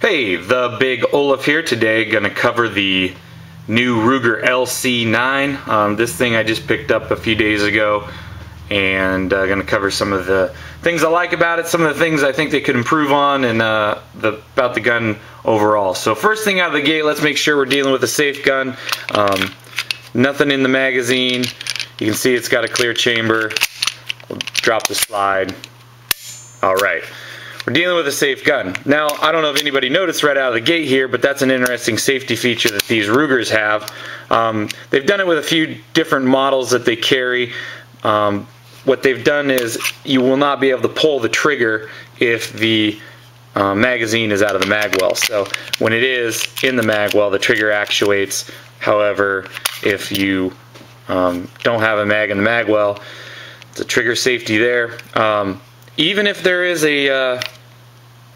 Hey, the Big Olaf here. Today gonna cover the new Ruger LC9. This thing I just picked up a few days ago, and gonna cover some of the things I like about it, some of the things I think they could improve on, and about the gun overall. So first thing out of the gate, let's make sure we're dealing with a safe gun. Nothing in the magazine. You can see it's got a clear chamber. We'll drop the slide. Alright. We're dealing with a safe gun. Now, I don't know if anybody noticed right out of the gate here, but that's an interesting safety feature that these Rugers have. They've done it with a few different models that they carry. What they've done is you will not be able to pull the trigger if the magazine is out of the mag well. So when it is in the mag well, the trigger actuates. However, if you don't have a mag in the mag well, it's a trigger safety there. Even if there is a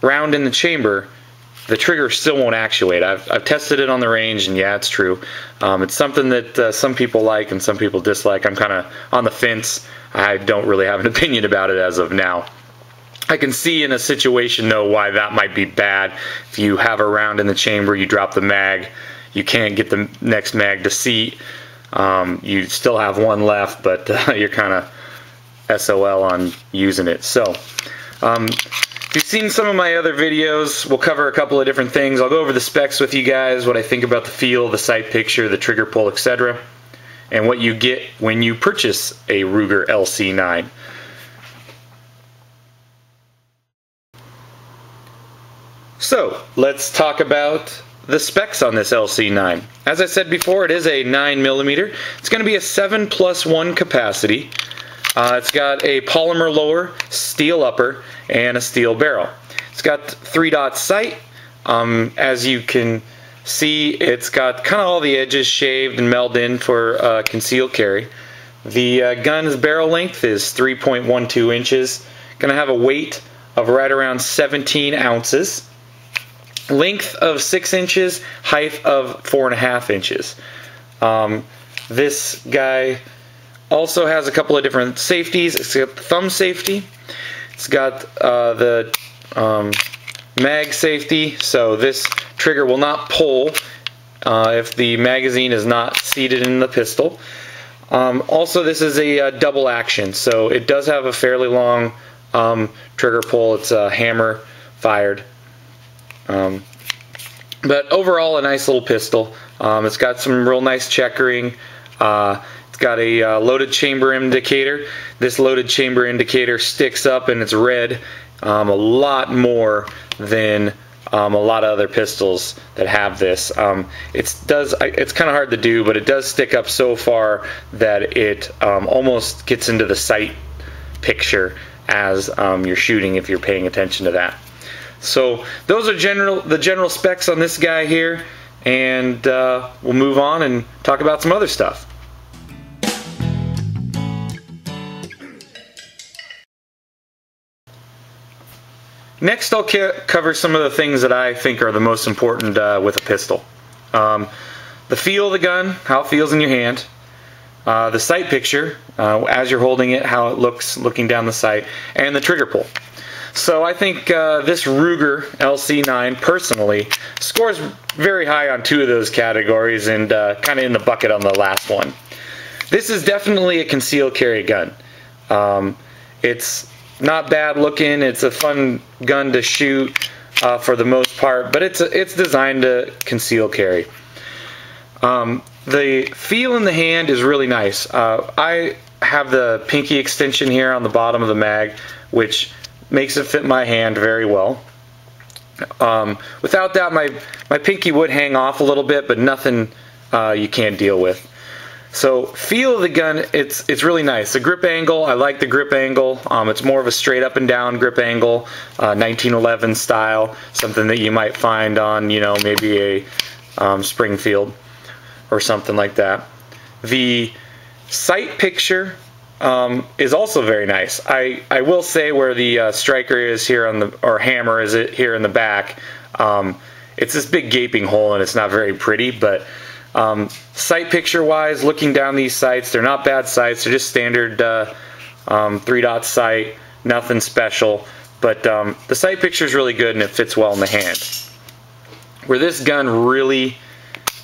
round in the chamber, the trigger still won't actuate. I've tested it on the range, and yeah, it's true. It's something that some people like and some people dislike. I'm kind of on the fence. I don't really have an opinion about it as of now. I can see in a situation, though, why that might be bad. If you have a round in the chamber, you drop the mag, you can't get the next mag to seat. You still have one left, but you're kind of SOL on using it. So if you've seen some of my other videos, we'll cover a couple of different things. I'll go over the specs with you guys, what I think about the feel, the sight picture, the trigger pull, etc., and what you get when you purchase a Ruger LC9. So let's talk about the specs on this LC9. As I said before, it is a 9mm. It's going to be a 7+1 capacity. It's got a polymer lower, steel upper, and a steel barrel. It's got 3-dot sight. As you can see, it's got kind of all the edges shaved and melded in for concealed carry. The gun's barrel length is 3.12 inches. Going to have a weight of right around 17 ounces. Length of 6 inches, height of 4.5 inches. This guy also has a couple of different safeties. It's got the thumb safety. It's got the mag safety, so this trigger will not pull if the magazine is not seated in the pistol. Also, this is a double action, so it does have a fairly long trigger pull. It's hammer fired. But overall, a nice little pistol. It's got some real nice checkering. It's got a loaded chamber indicator. This loaded chamber indicator sticks up and it's red a lot more than a lot of other pistols that have this. It's kind of hard to do, but it does stick up so far that it almost gets into the sight picture as you're shooting, if you're paying attention to that. So those are the general specs on this guy here, and we'll move on and talk about some other stuff. Next, I'll cover some of the things that I think are the most important with a pistol. The feel of the gun, how it feels in your hand, the sight picture, as you're holding it, how it looks looking down the sight, and the trigger pull. So I think this Ruger LC9 personally scores very high on 2 of those categories, and kind of in the bucket on the last one. This is definitely a concealed carry gun. It's not bad looking. It's a fun gun to shoot for the most part, but it's designed to conceal carry. The feel in the hand is really nice. I have the pinky extension here on the bottom of the mag, which makes it fit my hand very well. Without that, my pinky would hang off a little bit, but nothing you can't deal with. So feel of the gun, it's really nice. The grip angle, I like the grip angle. It's more of a straight up and down grip angle, 1911 style, something that you might find on, you know, maybe a Springfield or something like that. The sight picture is also very nice. I will say where the striker is here on the, or hammer is it here in the back, it's this big gaping hole and it's not very pretty, but sight picture wise, looking down these sights, they're not bad sights. They're just standard 3-dot sight, nothing special, but the sight picture is really good and it fits well in the hand. Where this gun really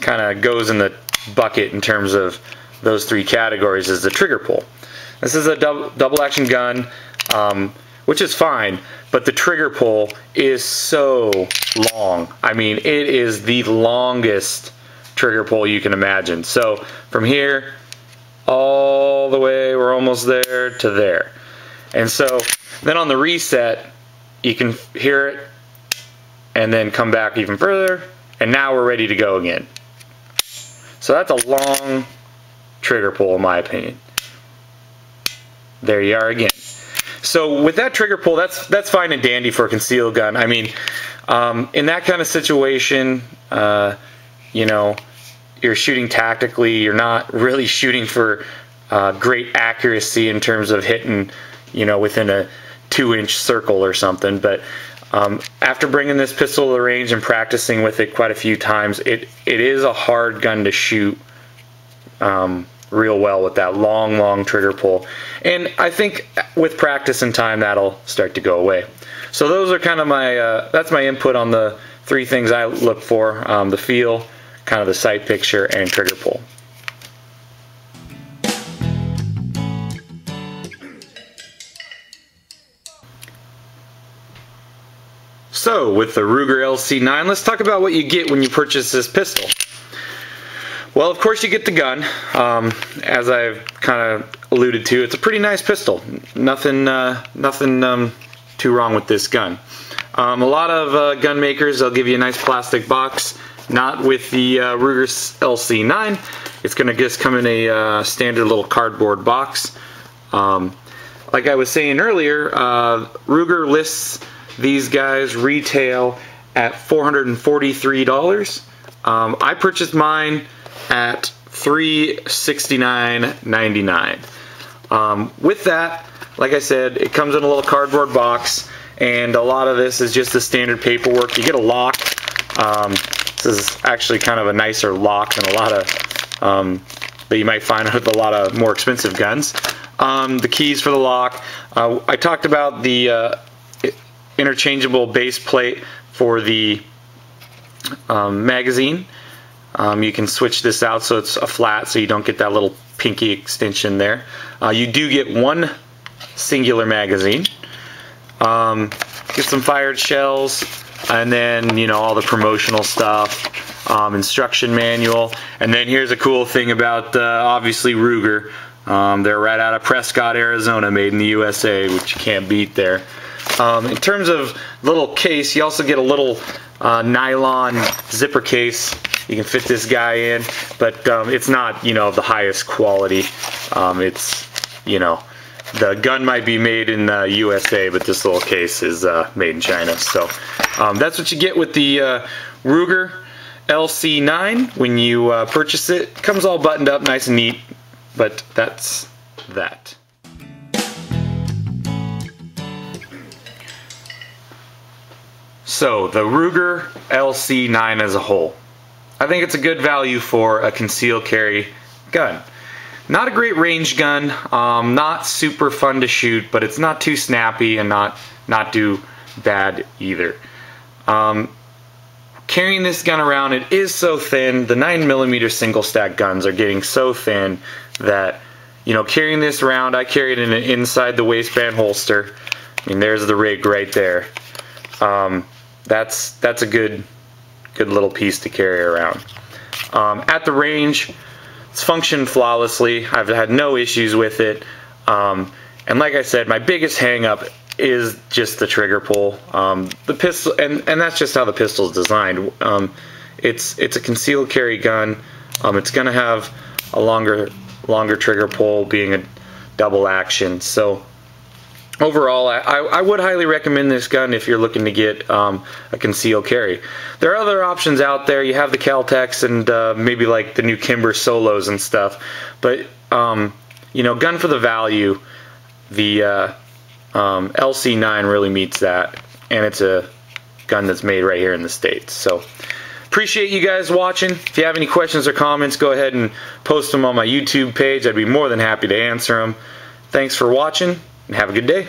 kind of goes in the bucket in terms of those three categories is the trigger pull. This is a double action gun, which is fine, but the trigger pull is so long. I mean, it is the longest trigger pull you can imagine. So from here all the way, we're almost there to there. And so then on the reset, you can hear it and then come back even further, and now we're ready to go again. So that's a long trigger pull in my opinion. There you are again. So with that trigger pull, that's fine and dandy for a concealed gun. I mean, in that kind of situation, you know, you're shooting tactically. You're not really shooting for great accuracy in terms of hitting, you know, within a 2-inch circle or something. But after bringing this pistol to the range and practicing with it quite a few times, it is a hard gun to shoot real well with that long trigger pull. And I think with practice and time, that'll start to go away. So those are kind of my, that's my input on the three things I look for: the feel, kind of the sight picture, and trigger pull. So with the Ruger LC9, let's talk about what you get when you purchase this pistol. Well, of course you get the gun. As I've kind of alluded to, it's a pretty nice pistol. Nothing too wrong with this gun. A lot of gun makers, they'll give you a nice plastic box. Not with the Ruger LC9. It's going to just come in a standard little cardboard box. Like I was saying earlier, Ruger lists these guys retail at $443. I purchased mine at $369.99. With that, like I said, it comes in a little cardboard box, and a lot of this is just the standard paperwork. You get a lock. This is actually kind of a nicer lock than a lot of that you might find with a lot of more expensive guns. The keys for the lock. I talked about the interchangeable base plate for the magazine. You can switch this out so it's a flat, so you don't get that little pinky extension there. You do get one singular magazine. Get some fired shells, and then, you know, all the promotional stuff, instruction manual. And then here's a cool thing about obviously Ruger. They're right out of Prescott, Arizona, made in the USA, which you can't beat there. In terms of little case, you also get a little nylon zipper case. You can fit this guy in, but it's not, you know, of the highest quality. It's, you know, the gun might be made in the USA, but this little case is made in China. So that's what you get with the Ruger LC9 when you purchase it. It comes all buttoned up, nice and neat, but that's that. So the Ruger LC9 as a whole, I think it's a good value for a concealed carry gun. Not a great range gun, not super fun to shoot, but it's not too snappy and not too bad either. Carrying this gun around, it is so thin. The 9mm single stack guns are getting so thin that, you know, carrying this around, I carry it in an inside the waistband holster. I mean, there's the rig right there. That's a good little piece to carry around. At the range, it's functioned flawlessly. I've had no issues with it. And like I said, my biggest hang-up is just the trigger pull. The pistol, and that's just how the pistol is designed. It's a concealed carry gun. It's going to have a longer trigger pull, being a double action. So overall, I would highly recommend this gun if you're looking to get a concealed carry. There are other options out there. You have the Cal-Tex and maybe like the new Kimber Solos and stuff. But you know, gun for the value, the LC9 really meets that, and it's a gun that's made right here in the States. So appreciate you guys watching. If you have any questions or comments, go ahead and post them on my YouTube page. I'd be more than happy to answer them. Thanks for watching, and have a good day.